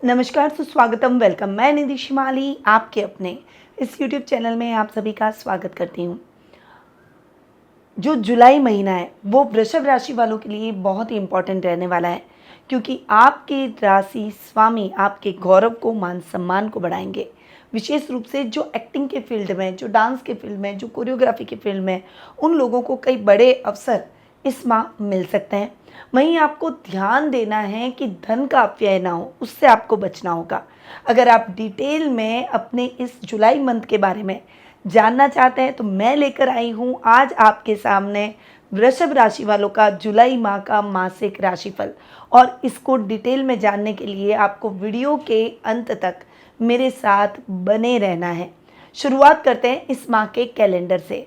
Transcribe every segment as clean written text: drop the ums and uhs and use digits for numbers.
नमस्कार, सुस्वागतम, वेलकम। मैं निधि शिमाली आपके अपने इस यूट्यूब चैनल में आप सभी का स्वागत करती हूँ। जो जुलाई महीना है वो वृषभ राशि वालों के लिए बहुत ही इम्पोर्टेंट रहने वाला है, क्योंकि आपके राशि स्वामी आपके गौरव को, मान सम्मान को बढ़ाएंगे। विशेष रूप से जो एक्टिंग के फील्ड में, जो डांस के फील्ड में, जो कोरियोग्राफी के फील्ड में, उन लोगों को कई बड़े अवसर इस माह मिल सकते हैं। वहीं आपको ध्यान देना है कि धन का अपव्यय ना हो, उससे आपको बचना होगा। अगर आप डिटेल में अपने इस जुलाई मंथ के बारे में जानना चाहते हैं तो मैं लेकर आई हूँ आज आपके सामने वृषभ राशि वालों का जुलाई माह का मासिक राशिफल। और इसको डिटेल में जानने के लिए आपको वीडियो के अंत तक मेरे साथ बने रहना है। शुरुआत करते हैं इस माह के कैलेंडर से।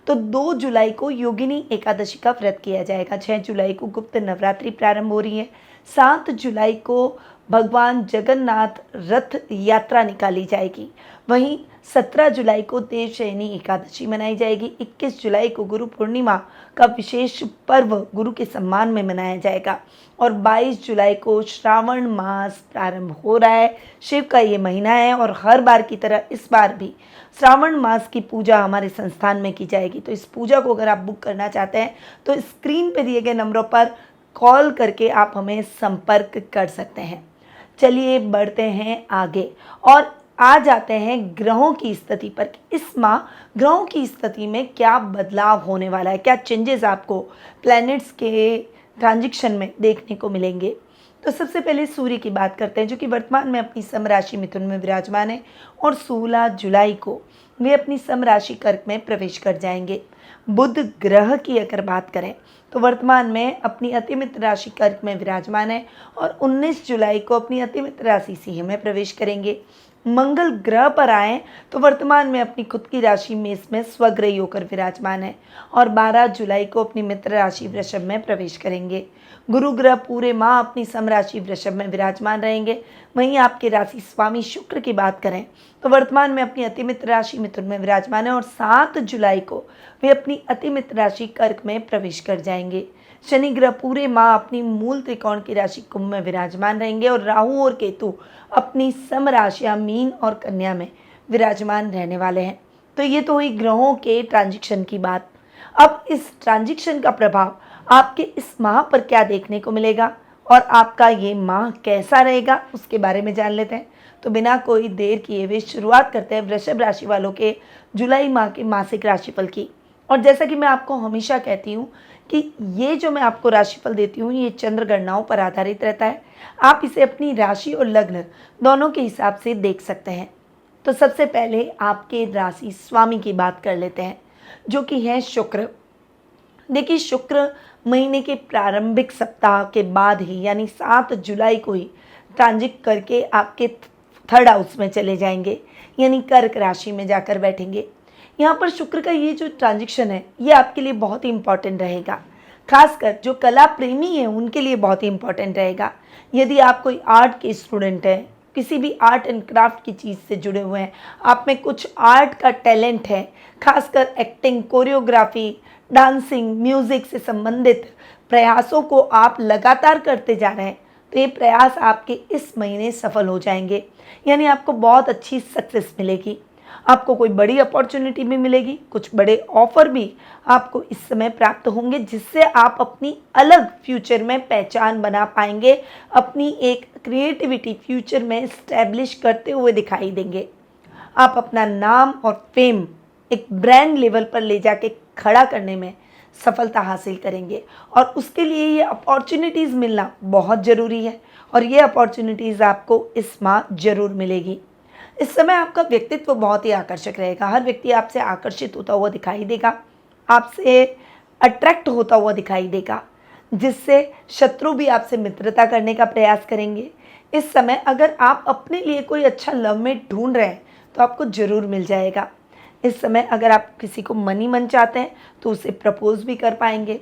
तो 2 जुलाई को योगिनी एकादशी का व्रत किया जाएगा। 6 जुलाई को गुप्त नवरात्रि प्रारंभ हो रही है। 7 जुलाई को भगवान जगन्नाथ रथ यात्रा निकाली जाएगी। वहीं 17 जुलाई को देवशयनी एकादशी मनाई जाएगी। 21 जुलाई को गुरु पूर्णिमा का विशेष पर्व गुरु के सम्मान में मनाया जाएगा। और 22 जुलाई को श्रावण मास प्रारंभ हो रहा है। शिव का ये महीना है और हर बार की तरह इस बार भी श्रावण मास की पूजा हमारे संस्थान में की जाएगी। तो इस पूजा को अगर आप बुक करना चाहते हैं तो स्क्रीन पर दिए गए नंबरों पर कॉल करके आप हमें संपर्क कर सकते हैं। चलिए बढ़ते हैं आगे और आ जाते हैं ग्रहों की स्थिति पर। इस माह ग्रहों की स्थिति में क्या बदलाव होने वाला है, क्या चेंजेस आपको प्लैनेट्स के ट्रांजिशन में देखने को मिलेंगे। तो सबसे पहले सूर्य की बात करते हैं, जो कि वर्तमान में अपनी सम राशि मिथुन में विराजमान है और 16 जुलाई को वे अपनी सम राशि कर्क में प्रवेश कर जाएंगे। बुध ग्रह की अगर बात करें तो वर्तमान में अपनी अतिमित्र राशि कर्क में विराजमान है और 19 जुलाई को अपनी अतिमित्र राशि सिंह में प्रवेश करेंगे। मंगल ग्रह पर आए तो वर्तमान में अपनी खुद की राशि मेष में स्वग्रही होकर विराजमान है और 12 जुलाई को अपनी मित्र राशि वृषभ में प्रवेश करेंगे। गुरु ग्रह पूरे माह अपनी सम राशि वृषभ में विराजमान रहेंगे। वहीं आपके राशि स्वामी शुक्र की बात करें तो वर्तमान में अपनी अतिमित्र राशि मिथुन में विराजमान है और 7 जुलाई को वे अपनी अतिमित्र राशि कर्क में प्रवेश कर जाएंगे। शनि ग्रह पूरे माह अपनी मूल त्रिकोण की राशि कुंभ में विराजमान रहेंगे और राहु और केतु अपनी सम राशियां मीन और कन्या में विराजमान रहने वाले हैं। तो ये तो हुई ग्रहों के ट्रांजिशन की बात। अब इस ट्रांजिशन का प्रभाव आपके इस माह पर क्या देखने को मिलेगा और आपका ये माह कैसा रहेगा उसके बारे में जान लेते हैं। तो बिना कोई देर किए हुए शुरुआत करते हैं वृषभ राशि वालों के जुलाई माह के मासिक राशिफल की। और जैसा कि मैं आपको हमेशा कहती हूँ कि ये जो मैं आपको राशिफल देती हूँ ये चंद्र गणनाओं पर आधारित रहता है। आप इसे अपनी राशि और लग्न दोनों के हिसाब से देख सकते हैं। तो सबसे पहले आपके राशि स्वामी की बात कर लेते हैं, जो कि है शुक्र। देखिए, शुक्र महीने के प्रारंभिक सप्ताह के बाद ही यानी 7 जुलाई को ही ट्रांजिट करके आपके 3rd हाउस में चले जाएंगे, यानी कर्क राशि में जाकर बैठेंगे। यहाँ पर शुक्र का ये जो ट्रांजिशन है ये आपके लिए बहुत ही इंपॉर्टेंट रहेगा। खासकर जो कला प्रेमी हैं उनके लिए बहुत ही इंपॉर्टेंट रहेगा। यदि आप कोई आर्ट के स्टूडेंट हैं, किसी भी आर्ट एंड क्राफ्ट की चीज़ से जुड़े हुए हैं, आप में कुछ आर्ट का टैलेंट है, खासकर एक्टिंग, कोरियोग्राफी, डांसिंग, म्यूज़िक से संबंधित प्रयासों को आप लगातार करते जा रहे हैं तो ये प्रयास आपके इस महीने सफल हो जाएंगे। यानी आपको बहुत अच्छी सक्सेस मिलेगी। आपको कोई बड़ी अपॉर्चुनिटी भी मिलेगी, कुछ बड़े ऑफर भी आपको इस समय प्राप्त होंगे, जिससे आप अपनी अलग फ्यूचर में पहचान बना पाएंगे, अपनी एक क्रिएटिविटी फ्यूचर में इस्टेब्लिश करते हुए दिखाई देंगे। आप अपना नाम और फेम एक ब्रांड लेवल पर ले जाके खड़ा करने में सफलता हासिल करेंगे और उसके लिए ये अपॉर्चुनिटीज़ मिलना बहुत ज़रूरी है और ये अपॉर्चुनिटीज़ आपको इस माह ज़रूर मिलेगी। इस समय आपका व्यक्तित्व बहुत ही आकर्षक रहेगा। हर व्यक्ति आपसे आकर्षित होता हुआ दिखाई देगा, आपसे अट्रैक्ट होता हुआ दिखाई देगा, जिससे शत्रु भी आपसे मित्रता करने का प्रयास करेंगे। इस समय अगर आप अपने लिए कोई अच्छा लवमेट ढूंढ रहे हैं तो आपको ज़रूर मिल जाएगा। इस समय अगर आप किसी को मन ही मन चाहते हैं तो उसे प्रपोज भी कर पाएंगे।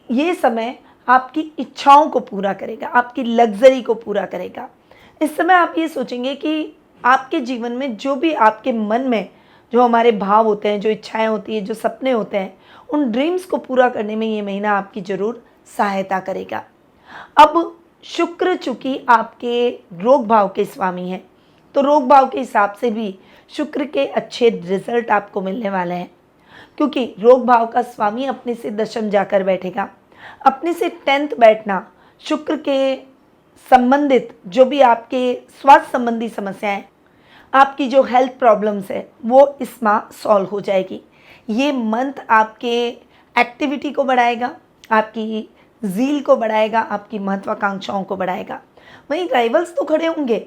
ये समय आपकी इच्छाओं को पूरा करेगा, आपकी लग्जरी को पूरा करेगा। इस समय आप ये सोचेंगे कि आपके जीवन में जो भी आपके मन में जो हमारे भाव होते हैं, जो इच्छाएं होती हैं, जो सपने होते हैं, उन ड्रीम्स को पूरा करने में ये महीना आपकी ज़रूर सहायता करेगा। अब शुक्र चूंकि आपके रोग भाव के स्वामी हैं, तो रोग भाव के हिसाब से भी शुक्र के अच्छे रिजल्ट आपको मिलने वाले हैं, क्योंकि रोग भाव का स्वामी अपने से दशम जाकर बैठेगा। अपने से 10th बैठना शुक्र के संबंधित जो भी आपके स्वास्थ्य संबंधी समस्याएं, आपकी जो हेल्थ प्रॉब्लम्स है वो इस माह सॉल्व हो जाएगी। ये मंथ आपके एक्टिविटी को बढ़ाएगा, आपकी ज़ील को बढ़ाएगा, आपकी महत्वाकांक्षाओं को बढ़ाएगा। वहीं राइवल्स तो खड़े होंगे,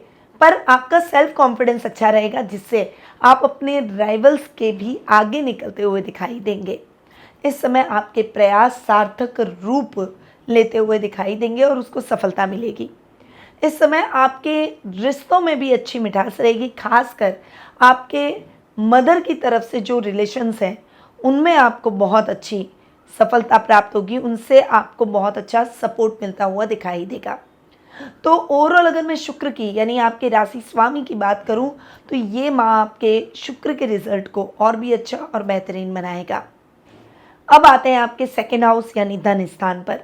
पर आपका सेल्फ कॉन्फिडेंस अच्छा रहेगा, जिससे आप अपने राइवल्स के भी आगे निकलते हुए दिखाई देंगे। इस समय आपके प्रयास सार्थक रूप लेते हुए दिखाई देंगे और उसको सफलता मिलेगी। इस समय आपके रिश्तों में भी अच्छी मिठास रहेगी, खासकर आपके मदर की तरफ से जो रिलेशंस हैं उनमें आपको बहुत अच्छी सफलता प्राप्त होगी, उनसे आपको बहुत अच्छा सपोर्ट मिलता हुआ दिखाई देगा। तो ओवरऑल अगर मैं शुक्र की यानी आपके राशि स्वामी की बात करूं, तो ये माह आपके शुक्र के रिजल्ट को और भी अच्छा और बेहतरीन बनाएगा। अब आते हैं आपके सेकेंड हाउस यानी धन स्थान पर।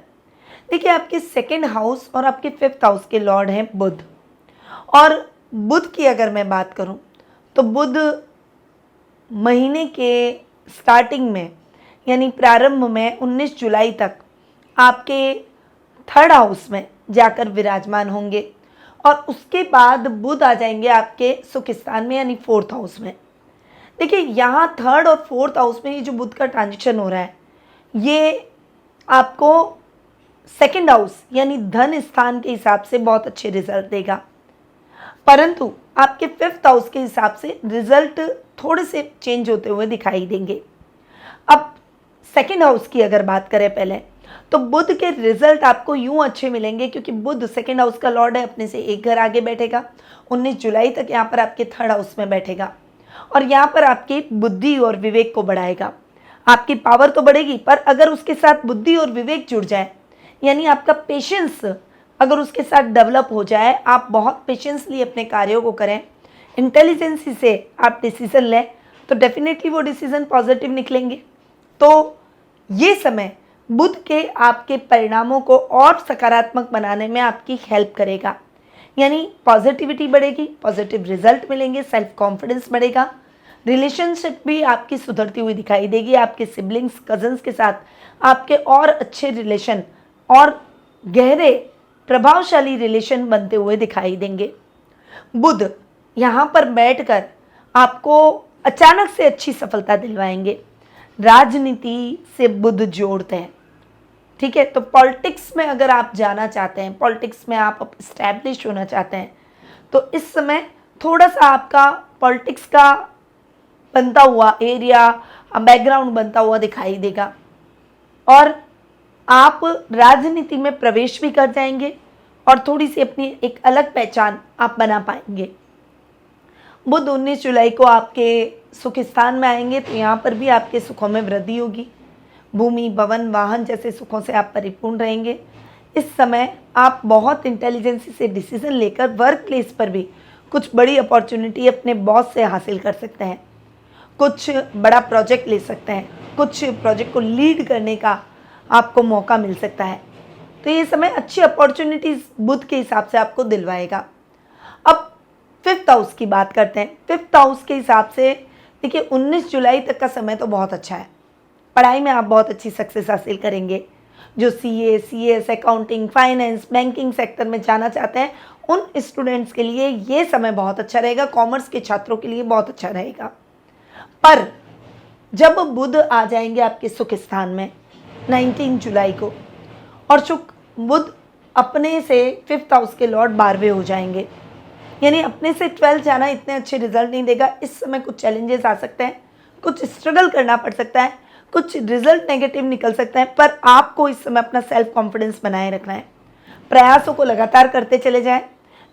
देखिए, आपके सेकेंड हाउस और आपके 5th हाउस के लॉर्ड हैं बुध। और बुध की अगर मैं बात करूं, तो बुध महीने के स्टार्टिंग में यानी प्रारंभ में 19 जुलाई तक आपके 3rd हाउस में जाकर विराजमान होंगे, और उसके बाद बुध आ जाएंगे आपके सुख स्थान में यानी 4th हाउस में। देखिए, यहाँ 3rd और 4th हाउस में ये जो बुध का ट्रांजिशन हो रहा है, ये आपको सेकेंड हाउस यानी धन स्थान के हिसाब से बहुत अच्छे रिजल्ट देगा, परंतु आपके 5th हाउस के हिसाब से रिजल्ट थोड़े से चेंज होते हुए दिखाई देंगे। अब सेकेंड हाउस की अगर बात करें पहले, तो बुध के रिजल्ट आपको यूं अच्छे मिलेंगे, क्योंकि बुध सेकेंड हाउस का लॉर्ड है, अपने से एक घर आगे बैठेगा। 19 जुलाई तक यहाँ पर आपके 3rd हाउस में बैठेगा, और यहाँ पर आपकी बुद्धि और विवेक को बढ़ाएगा। आपकी पावर तो बढ़ेगी, पर अगर उसके साथ बुद्धि और विवेक जुड़ जाए, यानी आपका पेशेंस अगर उसके साथ डेवलप हो जाए, आप बहुत पेशेंसली अपने कार्यों को करें, इंटेलिजेंसी से आप डिसीजन लें, तो डेफिनेटली वो डिसीजन पॉजिटिव निकलेंगे। तो ये समय बुध के आपके परिणामों को और सकारात्मक बनाने में आपकी हेल्प करेगा, यानी पॉजिटिविटी बढ़ेगी, पॉजिटिव रिजल्ट मिलेंगे, सेल्फ कॉन्फिडेंस बढ़ेगा, रिलेशनशिप भी आपकी सुधरती हुई दिखाई देगी। आपके सिबलिंग्स, कजन्स के साथ आपके और अच्छे रिलेशन और गहरे प्रभावशाली रिलेशन बनते हुए दिखाई देंगे। बुध यहाँ पर बैठकर आपको अचानक से अच्छी सफलता दिलवाएंगे। राजनीति से बुध जोड़ते हैं, ठीक है। तो पॉलिटिक्स में अगर आप जाना चाहते हैं, पॉलिटिक्स में आप इस्टेब्लिश होना चाहते हैं, तो इस समय थोड़ा सा आपका पॉलिटिक्स का बनता हुआ एरिया, बैकग्राउंड बनता हुआ दिखाई देगा, और आप राजनीति में प्रवेश भी कर जाएंगे और थोड़ी सी अपनी एक अलग पहचान आप बना पाएंगे। बुध 19 जुलाई को आपके सुख स्थान में आएंगे, तो यहाँ पर भी आपके सुखों में वृद्धि होगी। भूमि, भवन, वाहन जैसे सुखों से आप परिपूर्ण रहेंगे। इस समय आप बहुत इंटेलिजेंसी से डिसीजन लेकर वर्क प्लेस पर भी कुछ बड़ी अपॉर्चुनिटी अपने बॉस से हासिल कर सकते हैं, कुछ बड़ा प्रोजेक्ट ले सकते हैं, कुछ प्रोजेक्ट को लीड करने का आपको मौका मिल सकता है। तो ये समय अच्छी अपॉर्चुनिटीज़ बुध के हिसाब से आपको दिलवाएगा। अब 5th हाउस की बात करते हैं। 5th हाउस के हिसाब से देखिए, 19 जुलाई तक का समय तो बहुत अच्छा है। पढ़ाई में आप बहुत अच्छी सक्सेस हासिल करेंगे। जो CA, CS, accounting, finance, banking sector में जाना चाहते हैं, उन स्टूडेंट्स के लिए ये समय बहुत अच्छा रहेगा। कॉमर्स के छात्रों के लिए बहुत अच्छा रहेगा। पर जब बुध आ जाएंगे आपके सुख स्थान में 19 जुलाई को, और बुध अपने से 5th हाउस के लॉर्ड 12वें हो जाएंगे, यानी अपने से 12 जाना इतने अच्छे रिजल्ट नहीं देगा। इस समय कुछ चैलेंजेस आ सकते हैं, कुछ स्ट्रगल करना पड़ सकता है, कुछ रिजल्ट नेगेटिव निकल सकता है, पर आपको इस समय अपना सेल्फ कॉन्फिडेंस बनाए रखना है। प्रयासों को लगातार करते चले जाएं।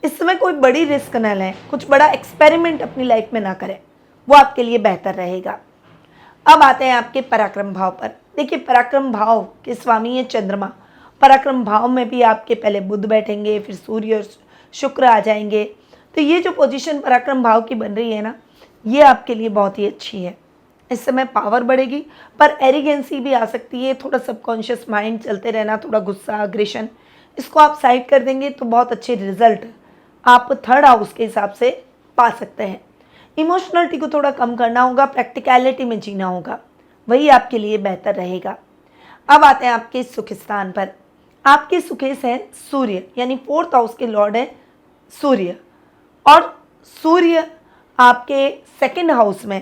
इस समय कोई बड़ी रिस्क न लें, कुछ बड़ा एक्सपेरिमेंट अपनी लाइफ में ना करें, वो आपके लिए बेहतर रहेगा। अब आते हैं आपके पराक्रम भाव पर। देखिए, पराक्रम भाव के स्वामी है चंद्रमा। पराक्रम भाव में भी आपके पहले बुध बैठेंगे, फिर सूर्य और शुक्र आ जाएंगे। तो ये जो पोजीशन पराक्रम भाव की बन रही है ना, ये आपके लिए बहुत ही अच्छी है। इस समय पावर बढ़ेगी, पर एरिगेंसी भी आ सकती है, थोड़ा सबकॉन्शियस माइंड चलते रहना, थोड़ा गुस्सा, अग्रेशन, इसको आप साइड कर देंगे तो बहुत अच्छे रिजल्ट आप थर्ड हाउस के हिसाब से पा सकते हैं। इमोशनलिटी को थोड़ा कम करना होगा, प्रैक्टिकलिटी में जीना होगा, वही आपके लिए बेहतर रहेगा। अब आते हैं आपके सुख स्थान पर। आपके सुखेश है सूर्य, यानी फोर्थ हाउस के लॉर्ड है सूर्य, और सूर्य आपके सेकंड हाउस में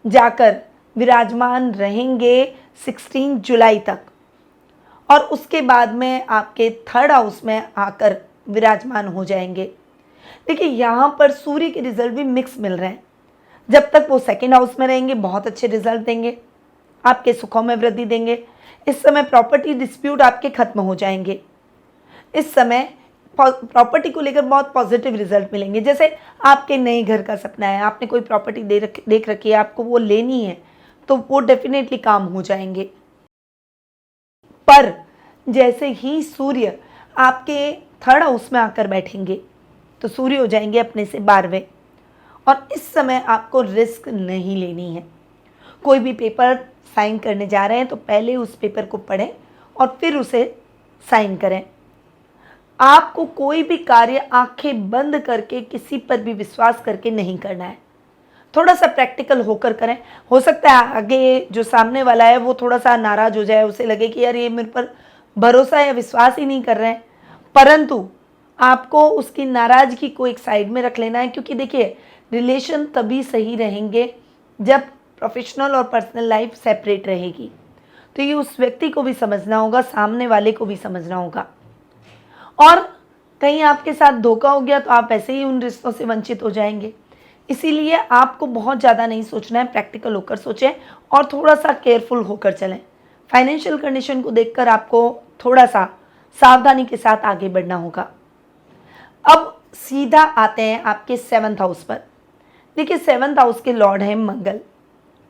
जाकर विराजमान रहेंगे 16 जुलाई तक, और उसके बाद में आपके थर्ड हाउस में आकर विराजमान हो जाएंगे। देखिए यहाँ पर सूर्य के रिजल्ट भी मिक्स मिल रहे हैं। जब तक वो सेकंड हाउस में रहेंगे बहुत अच्छे रिजल्ट देंगे, आपके सुखों में वृद्धि देंगे। इस समय प्रॉपर्टी डिस्प्यूट आपके खत्म हो जाएंगे। इस समय प्रॉपर्टी को लेकर बहुत पॉजिटिव रिजल्ट मिलेंगे। जैसे आपके नए घर का सपना है, आपने कोई प्रॉपर्टी देख रखी है, आपको वो लेनी है, तो वो डेफिनेटली काम हो जाएंगे। पर जैसे ही सूर्य आपके थर्ड हाउस में आकर बैठेंगे तो सूर्य हो जाएंगे अपने से 12वें, और इस समय आपको रिस्क नहीं लेनी है। कोई भी पेपर साइन करने जा रहे हैं तो पहले उस पेपर को पढ़ें और फिर उसे साइन करें। आपको कोई भी कार्य आंखें बंद करके किसी पर भी विश्वास करके नहीं करना है, थोड़ा सा प्रैक्टिकल होकर करें। हो सकता है आगे जो सामने वाला है वो थोड़ा सा नाराज हो जाए, उसे लगे कि यार ये मेरे पर भरोसा या विश्वास ही नहीं कर रहे हैं, परंतु आपको उसकी नाराजगी को एक साइड में रख लेना है। क्योंकि देखिए रिलेशन तभी सही रहेंगे जब प्रोफेशनल और पर्सनल लाइफ सेपरेट रहेगी। तो ये उस व्यक्ति को भी समझना होगा, सामने वाले को भी समझना होगा। और कहीं आपके साथ धोखा हो गया तो आप ऐसे ही उन रिश्तों से वंचित हो जाएंगे। इसीलिए आपको बहुत ज़्यादा नहीं सोचना है, प्रैक्टिकल होकर सोचें और थोड़ा सा केयरफुल होकर चलें। फाइनेंशियल कंडीशन को देखकर आपको थोड़ा सा सावधानी के साथ आगे बढ़ना होगा। अब सीधा आते हैं आपके 7th हाउस पर। देखिए 7th हाउस के लॉर्ड हैं मंगल,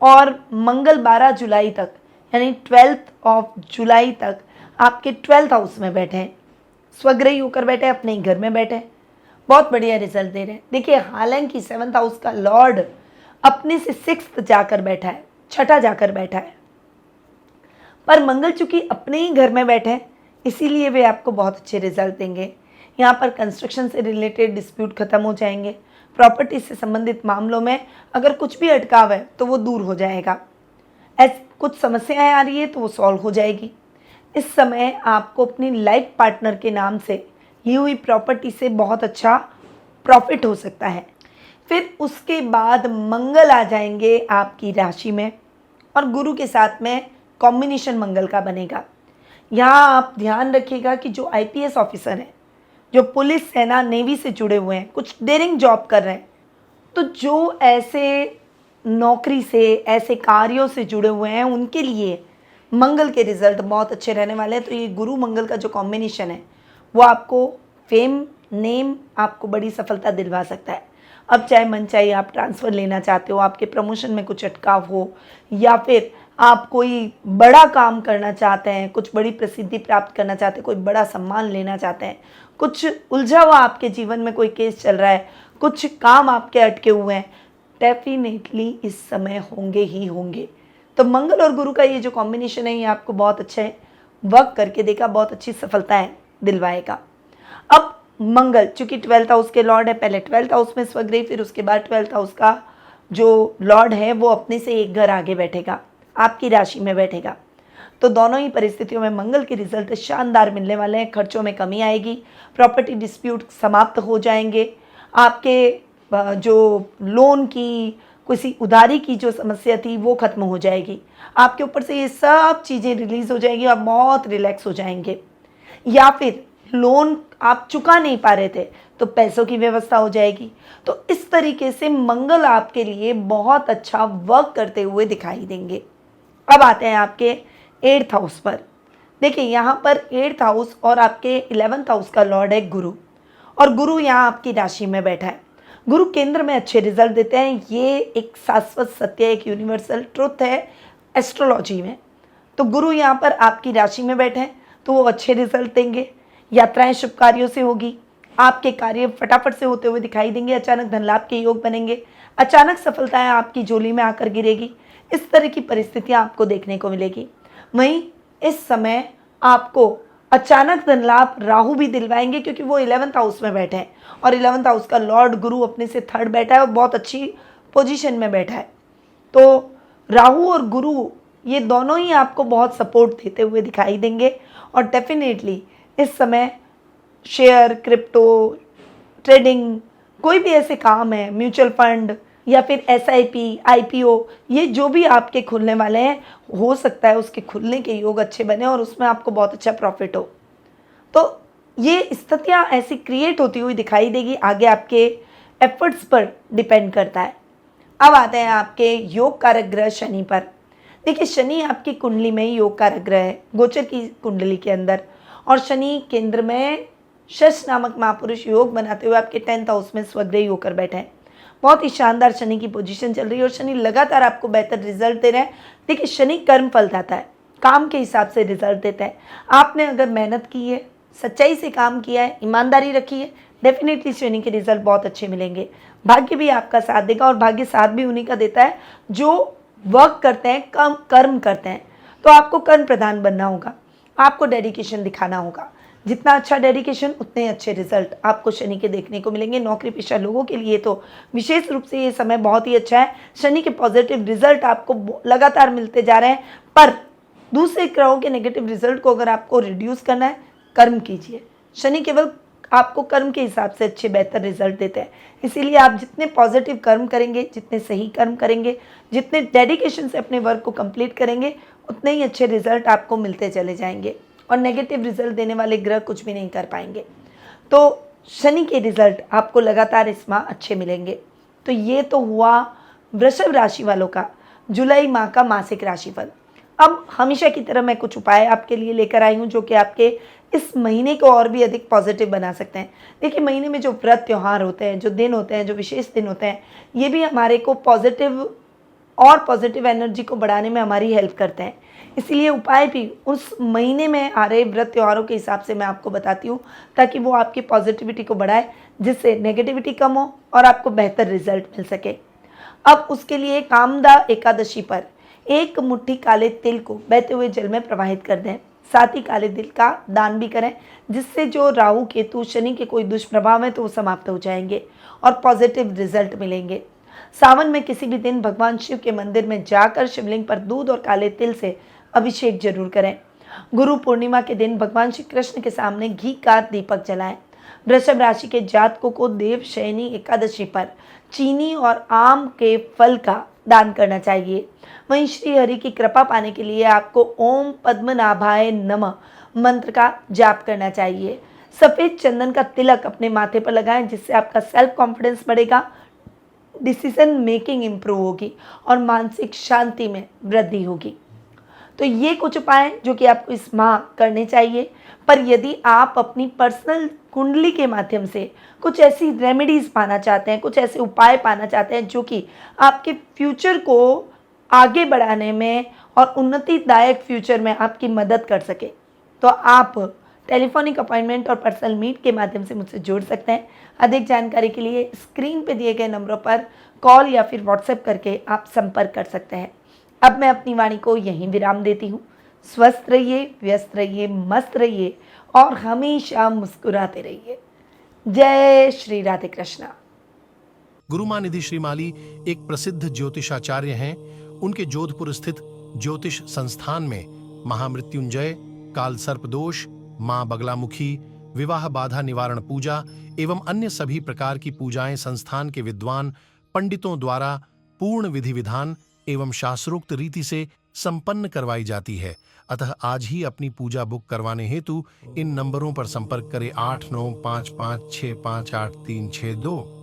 और मंगल 12 जुलाई तक यानी 12 जुलाई तक आपके 12th हाउस में बैठे हैं, स्वग्रही होकर बैठे हैं, अपने ही घर में बैठे हैं, बहुत बढ़िया रिजल्ट दे रहे हैं। देखिए हालांकि 7th हाउस का लॉर्ड अपने से 6th जाकर बैठा है, छठा जाकर बैठा है, पर मंगल चूंकि अपने ही घर में बैठे हैं इसीलिए वे आपको बहुत अच्छे रिजल्ट देंगे। यहाँ पर कंस्ट्रक्शन से रिलेटेड डिस्प्यूट खत्म हो जाएंगे, प्रॉपर्टी से संबंधित मामलों में अगर कुछ भी अटकाव है तो वो दूर हो जाएगा। कुछ समस्याएं आ रही है तो वो सॉल्व हो जाएगी। इस समय आपको अपनी लाइफ पार्टनर के नाम से ली हुई प्रॉपर्टी से बहुत अच्छा प्रॉफिट हो सकता है। फिर उसके बाद मंगल आ जाएंगे आपकी राशि में, और गुरु के साथ में कॉम्बिनेशन मंगल का बनेगा। यहाँ आप ध्यान रखिएगा कि जो आईपीएस ऑफिसर हैं, जो पुलिस, सेना, नेवी से जुड़े हुए हैं, कुछ डेयरिंग जॉब कर रहे हैं, तो जो ऐसे नौकरी से, ऐसे कार्यों से जुड़े हुए हैं, उनके लिए मंगल के रिजल्ट बहुत अच्छे रहने वाले हैं। तो ये गुरु मंगल का जो कॉम्बिनेशन है वो आपको फेम, नेम, आपको बड़ी सफलता दिलवा सकता है। अब चाहे मन चाहिए आप ट्रांसफ़र लेना चाहते हो, आपके प्रमोशन में कुछ अटकाव हो, या फिर आप कोई बड़ा काम करना चाहते हैं, कुछ बड़ी प्रसिद्धि प्राप्त करना चाहते हैं, कोई बड़ा सम्मान लेना चाहते हैं, कुछ उलझा हुआ आपके जीवन में कोई केस चल रहा है, कुछ काम आपके अटके हुए हैं, डेफिनेटली इस समय होंगे ही होंगे। तो मंगल और गुरु का ये जो कॉम्बिनेशन है ये आपको बहुत अच्छा है, वर्क करके देखा, बहुत अच्छी सफलताएं दिलवाएगा। अब मंगल चूंकि 12th हाउस के लॉर्ड है, पहले 12th हाउस में स्वग्रही, फिर उसके बाद 12th हाउस का जो लॉर्ड है वो अपने से एक घर आगे बैठेगा, आपकी राशि में बैठेगा। तो दोनों ही परिस्थितियों में मंगल के रिजल्ट शानदार मिलने वाले हैं। खर्चों में कमी आएगी, प्रॉपर्टी डिस्प्यूट समाप्त हो जाएंगे, आपके जो लोन की, किसी उधारी की जो समस्या थी वो खत्म हो जाएगी, आपके ऊपर से ये सब चीज़ें रिलीज़ हो जाएगी, आप बहुत रिलैक्स हो जाएंगे। या फिर लोन आप चुका नहीं पा रहे थे तो पैसों की व्यवस्था हो जाएगी। तो इस तरीके से मंगल आपके लिए बहुत अच्छा वर्क करते हुए दिखाई देंगे। अब आते हैं आपके 8th हाउस पर। देखिए यहाँ पर 8th हाउस और आपके 11th हाउस का लॉर्ड है गुरु, और गुरु यहाँ आपकी राशि में बैठा है। गुरु केंद्र में अच्छे रिजल्ट देते हैं, ये एक शाश्वत सत्य, एक यूनिवर्सल ट्रुथ है एस्ट्रोलॉजी में। तो गुरु यहाँ पर आपकी राशि में बैठे हैं तो वो अच्छे रिजल्ट देंगे, यात्राएं शुभ कार्यों से होगी, आपके कार्य फटाफट से होते हुए दिखाई देंगे, अचानक धन लाभ के योग बनेंगे, अचानक सफलताएं आपकी झोली में आकर गिरेगी। इस तरह की परिस्थितियां आपको देखने को मिलेगी। वहीं इस समय आपको अचानक धन लाभ राहु भी दिलवाएंगे, क्योंकि वो 11th हाउस में बैठे हैं और 11th हाउस का लॉर्ड गुरु अपने से थर्ड बैठा है और बहुत अच्छी पोजीशन में बैठा है। तो राहु और गुरु ये दोनों ही आपको बहुत सपोर्ट देते हुए दिखाई देंगे और डेफिनेटली इस समय शेयर, क्रिप्टो, ट्रेडिंग, कोई भी ऐसे काम है, म्यूचुअल फंड या फिर एसआईपी, आईपीओ, ये जो भी आपके खुलने वाले हैं, हो सकता है उसके खुलने के योग अच्छे बने और उसमें आपको बहुत अच्छा प्रॉफिट हो। तो ये स्थितियाँ ऐसी क्रिएट होती हुई दिखाई देगी, आगे आपके एफर्ट्स पर डिपेंड करता है। अब आते हैं आपके योग कारक ग्रह शनि पर। देखिए, शनि आपकी कुंडली में योग कारक ग्रह है, गोचर की कुंडली के अंदर, और शनि केंद्र में शश नामक महापुरुष योग बनाते हुए आपके 10th हाउस में स्वग्रही होकर बैठे हैं। बहुत ही शानदार शनि की पोजीशन चल रही है और शनि लगातार आपको बेहतर रिजल्ट दे रहे हैं। देखिए, शनि कर्म फल देता है, काम के हिसाब से रिजल्ट देता है। आपने अगर मेहनत की है, सच्चाई से काम किया है, ईमानदारी रखी है, डेफिनेटली शनि के रिजल्ट बहुत अच्छे मिलेंगे। भाग्य भी आपका साथ देगा और भाग्य साथ भी उन्हीं का देता है जो वर्क करते हैं, कर्म करते हैं। तो आपको कर्म प्रधान बनना होगा, आपको डेडिकेशन दिखाना होगा। जितना अच्छा डेडिकेशन उतने अच्छे रिजल्ट आपको शनि के देखने को मिलेंगे। नौकरी पेशा लोगों के लिए तो विशेष रूप से ये समय बहुत ही अच्छा है। शनि के पॉजिटिव रिजल्ट आपको लगातार मिलते जा रहे हैं, पर दूसरे ग्रहों के नेगेटिव रिजल्ट को अगर आपको रिड्यूस करना है, कर्म कीजिए। शनि केवल आपको कर्म के हिसाब से अच्छे बेहतर रिजल्ट देते हैं। इसीलिए आप जितने पॉजिटिव कर्म करेंगे, जितने सही कर्म करेंगे, जितने डेडिकेशन से अपने वर्क को कंप्लीट करेंगे, उतने ही अच्छे रिजल्ट आपको मिलते चले जाएंगे और नेगेटिव रिजल्ट देने वाले ग्रह कुछ भी नहीं कर पाएंगे। तो शनि के रिजल्ट आपको लगातार इस माह अच्छे मिलेंगे। तो ये तो हुआ वृषभ राशि वालों का जुलाई माह का मासिक राशिफल। अब हमेशा की तरह मैं कुछ उपाय आपके लिए लेकर आई हूँ जो कि आपके इस महीने को और भी अधिक पॉजिटिव बना सकते हैं। देखिए, महीने में जो व्रत त्यौहार होते हैं, जो दिन होते हैं, जो विशेष दिन होते हैं, ये भी हमारे को पॉजिटिव एनर्जी को बढ़ाने में हमारी हेल्प करते हैं। इसलिए उपाय भी उस महीने में आ रहे व्रत त्योहारों के हिसाब से मैं आपको बताती हूँ, ताकि वो आपकी पॉजिटिविटी को बढ़ाए, जिससे नेगेटिविटी कम हो और आपको बेहतर रिजल्ट मिल सके। अब उसके लिए कामदा एकादशी पर 1 मुट्ठी काले तिल को बहते हुए जल में प्रवाहित कर दें। साथ ही काले तिल का दान भी करें, जिससे जो राहु केतु शनि के कोई दुष्प्रभाव है तो वो समाप्त हो जाएंगे और पॉजिटिव रिजल्ट मिलेंगे। सावन में किसी भी दिन भगवान शिव के मंदिर में जाकर शिवलिंग पर दूध और काले तिल से अभिषेक जरूर करें। गुरु पूर्णिमा के दिन भगवान श्री कृष्ण के सामने घी का दीपक जलाएं। वृषभ राशि के जातकों को देवशयनी एकादशी पर चीनी और आम के फल का दान करना चाहिए। वहीं श्री हरि की कृपा पाने के लिए आपको ओम पद्मनाभाय नमः मंत्र का जाप करना चाहिए। सफ़ेद चंदन का तिलक अपने माथे पर लगाएं, जिससे आपका सेल्फ कॉन्फिडेंस बढ़ेगा, डिसीजन मेकिंग इम्प्रूव होगी और मानसिक शांति में वृद्धि होगी। तो ये कुछ उपाय जो कि आपको इस माह करने चाहिए। पर यदि आप अपनी पर्सनल कुंडली के माध्यम से कुछ ऐसी रेमेडीज़ पाना चाहते हैं, कुछ ऐसे उपाय पाना चाहते हैं जो कि आपके फ्यूचर को आगे बढ़ाने में और उन्नतिदायक फ्यूचर में आपकी मदद कर सके, तो आप टेलीफोनिक अपॉइंटमेंट और पर्सनल मीट के माध्यम से मुझसे जुड़ सकते हैं। अधिक जानकारी के लिए स्क्रीन पे दिए गए नंबरों पर कॉल या फिर व्हाट्सएप करके आप संपर्क कर सकते हैं। अब मैं अपनी वाणी को यहीं विराम देती हूँ। स्वस्थ रहिए, व्यस्त रहिए, मस्त रहिए और हमेशा मुस्कुराते रहिए। जय श्री राधे कृष्णा। गुरुमां निधि श्रीमाली एक प्रसिद्ध ज्योतिषाचार्य हैं। उनके जोधपुर स्थित ज्योतिष संस्थान में महामृत्युंजय, काल सर्प दोष, मां बगलामुखी, विवाह बाधा निवारण पूजा एवं अन्य सभी प्रकार की पूजाएं संस्थान के विद्वान पंडितों द्वारा पूर्ण विधि विधान एवं शास्त्रोक्त रीति से संपन्न करवाई जाती है। अतः आज ही अपनी पूजा बुक करवाने हेतु इन नंबरों पर संपर्क करें 8955658362।